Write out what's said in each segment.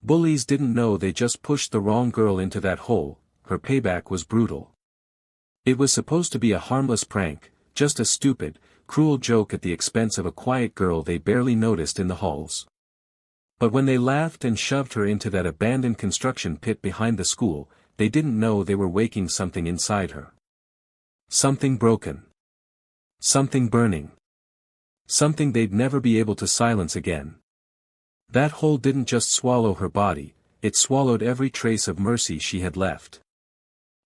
Bullies didn't know they just pushed the wrong girl into that hole. Her payback was brutal. It was supposed to be a harmless prank, just a stupid, cruel joke at the expense of a quiet girl they barely noticed in the halls. But when they laughed and shoved her into that abandoned construction pit behind the school, they didn't know they were waking something inside her. Something broken. Something burning. Something they'd never be able to silence again. That hole didn't just swallow her body, it swallowed every trace of mercy she had left.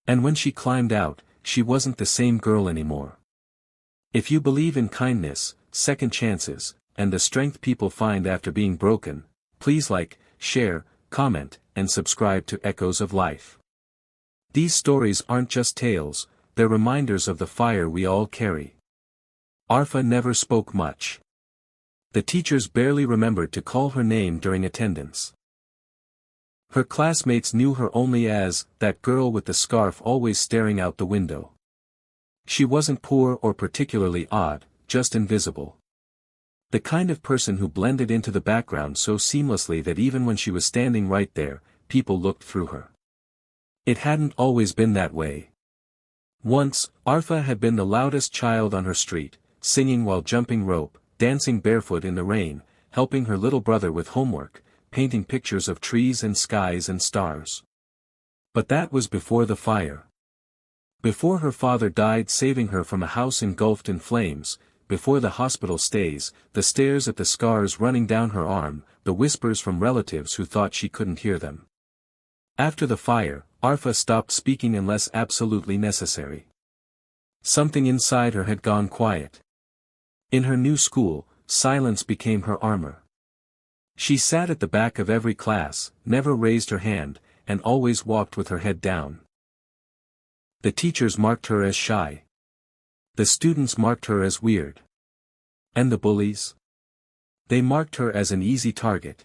And when she climbed out, she wasn't the same girl anymore. If you believe in kindness, second chances, and the strength people find after being broken, please like, share, comment, and subscribe to Echoes of Life. These stories aren't just tales, they're reminders of the fire we all carry. Aarfa never spoke much. The teachers barely remembered to call her name during attendance. Her classmates knew her only as that girl with the scarf always staring out the window. She wasn't poor or particularly odd, just invisible. The kind of person who blended into the background so seamlessly that even when she was standing right there, people looked through her. It hadn't always been that way. Once, Aarfa had been the loudest child on her street, singing while jumping rope, dancing barefoot in the rain, helping her little brother with homework, painting pictures of trees and skies and stars. But that was before the fire. Before her father died saving her from a house engulfed in flames, before the hospital stays, the stares at the scars running down her arm, the whispers from relatives who thought she couldn't hear them. After the fire, Aarfa stopped speaking unless absolutely necessary. Something inside her had gone quiet. In her new school, silence became her armor. She sat at the back of every class, never raised her hand, and always walked with her head down. The teachers marked her as shy. The students marked her as weird. And the bullies? They marked her as an easy target.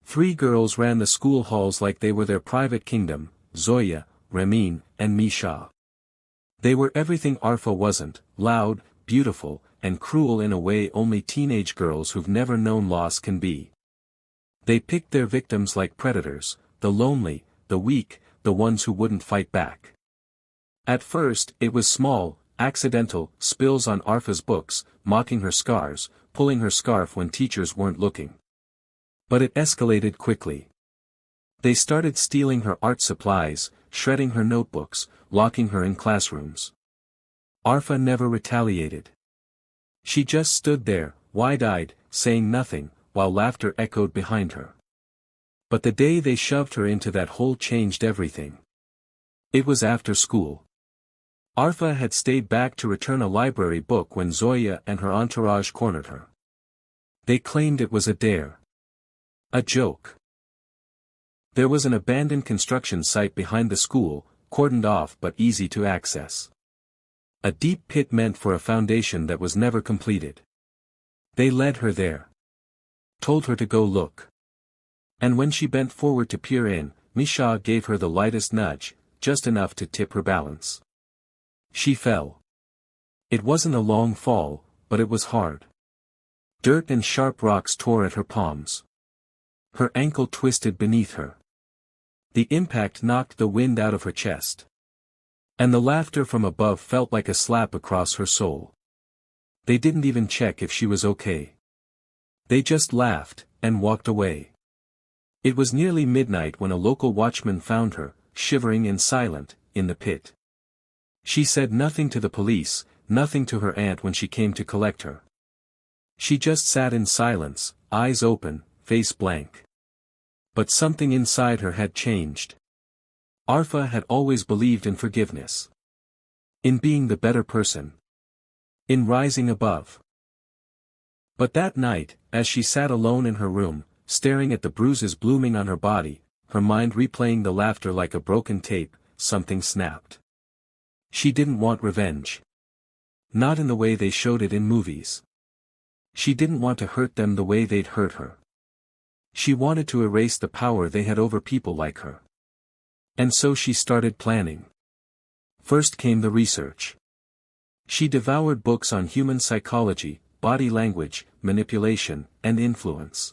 3 girls ran the school halls like they were their private kingdom, Zoya, Ramin, and Misha. They were everything Aarfa wasn't, loud, beautiful, and cruel in a way only teenage girls who've never known loss can be. They picked their victims like predators, the lonely, the weak, the ones who wouldn't fight back. At first, it was small, accidental, spills on Aarfa's books, mocking her scars, pulling her scarf when teachers weren't looking. But it escalated quickly. They started stealing her art supplies, shredding her notebooks, locking her in classrooms. Aarfa never retaliated. She just stood there, wide-eyed, saying nothing, while laughter echoed behind her. But the day they shoved her into that hole changed everything. It was after school. Aarfa had stayed back to return a library book when Zoya and her entourage cornered her. They claimed it was a dare. A joke. There was an abandoned construction site behind the school, cordoned off but easy to access. A deep pit meant for a foundation that was never completed. They led her there. Told her to go look. And when she bent forward to peer in, Misha gave her the lightest nudge, just enough to tip her balance. She fell. It wasn't a long fall, but it was hard. Dirt and sharp rocks tore at her palms. Her ankle twisted beneath her. The impact knocked the wind out of her chest. And the laughter from above felt like a slap across her soul. They didn't even check if she was okay. They just laughed, and walked away. It was nearly midnight when a local watchman found her, shivering and silent, in the pit. She said nothing to the police, nothing to her aunt when she came to collect her. She just sat in silence, eyes open, face blank. But something inside her had changed. Aarfa had always believed in forgiveness. In being the better person. In rising above. But that night, as she sat alone in her room, staring at the bruises blooming on her body, her mind replaying the laughter like a broken tape, something snapped. She didn't want revenge. Not in the way they showed it in movies. She didn't want to hurt them the way they'd hurt her. She wanted to erase the power they had over people like her. And so she started planning. First came the research. She devoured books on human psychology, body language, manipulation, and influence.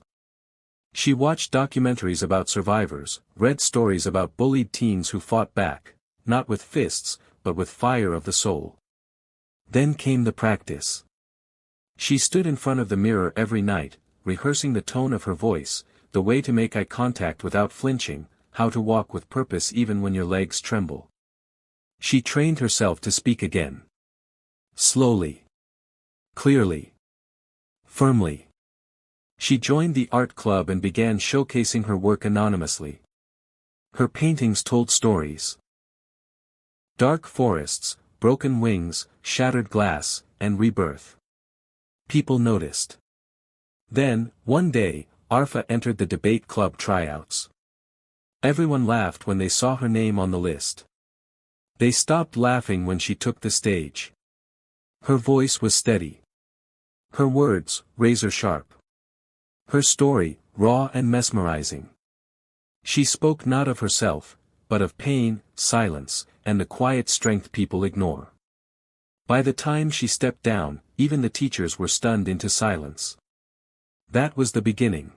She watched documentaries about survivors, read stories about bullied teens who fought back, not with fists, but with fire of the soul. Then came the practice. She stood in front of the mirror every night, rehearsing the tone of her voice, the way to make eye contact without flinching, how to walk with purpose even when your legs tremble. She trained herself to speak again. Slowly. Clearly. Firmly. She joined the art club and began showcasing her work anonymously. Her paintings told stories. Dark forests, broken wings, shattered glass, and rebirth. People noticed. Then, one day, Aarfa entered the debate club tryouts. Everyone laughed when they saw her name on the list. They stopped laughing when she took the stage. Her voice was steady. Her words, razor sharp. Her story, raw and mesmerizing. She spoke not of herself, but of pain, silence, and the quiet strength people ignore. By the time she stepped down, even the teachers were stunned into silence. That was the beginning.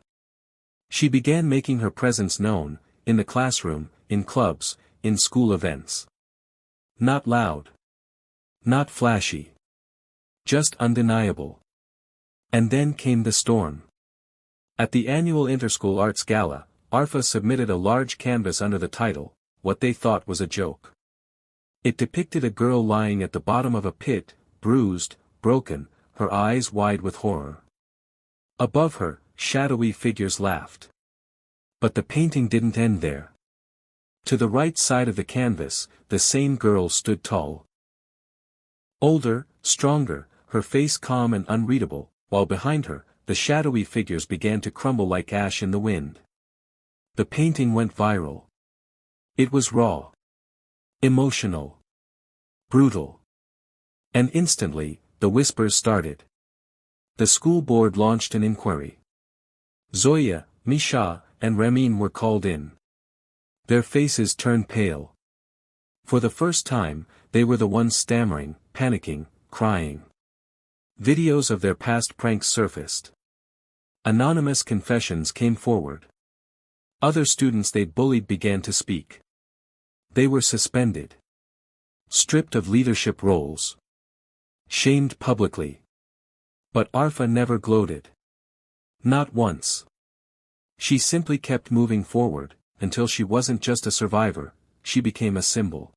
She began making her presence known, in the classroom, in clubs, in school events. Not loud. Not flashy. Just undeniable. And then came the storm. At the annual Interschool Arts Gala, Aarfa submitted a large canvas under the title, What They Thought Was a Joke. It depicted a girl lying at the bottom of a pit, bruised, broken, her eyes wide with horror. Above her, shadowy figures laughed. But the painting didn't end there. To the right side of the canvas, the same girl stood tall. Older, stronger, her face calm and unreadable, while behind her, the shadowy figures began to crumble like ash in the wind. The painting went viral. It was raw. Emotional. Brutal. And instantly, the whispers started. The school board launched an inquiry. Zoya, Misha, and Ramin were called in. Their faces turned pale. For the first time, they were the ones stammering, panicking, crying. Videos of their past pranks surfaced. Anonymous confessions came forward. Other students they'd bullied began to speak. They were suspended. Stripped of leadership roles. Shamed publicly. But Aarfa never gloated. Not once. She simply kept moving forward, until she wasn't just a survivor, she became a symbol.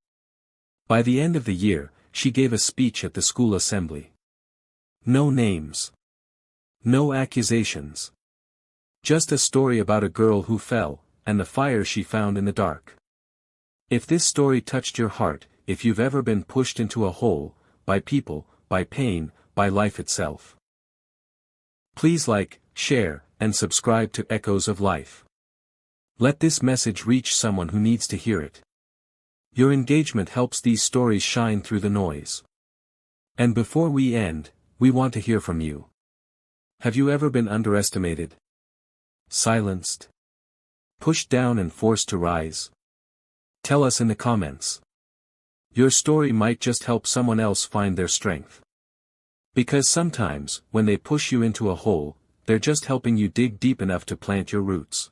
By the end of the year, she gave a speech at the school assembly. No names. No accusations. Just a story about a girl who fell, and the fire she found in the dark. If this story touched your heart, if you've ever been pushed into a hole, by people, by pain, by life itself, please like, share, and subscribe to Echoes of Life. Let this message reach someone who needs to hear it. Your engagement helps these stories shine through the noise. And before we end, we want to hear from you. Have you ever been underestimated? Silenced? Pushed down and forced to rise? Tell us in the comments. Your story might just help someone else find their strength. Because sometimes, when they push you into a hole, they're just helping you dig deep enough to plant your roots.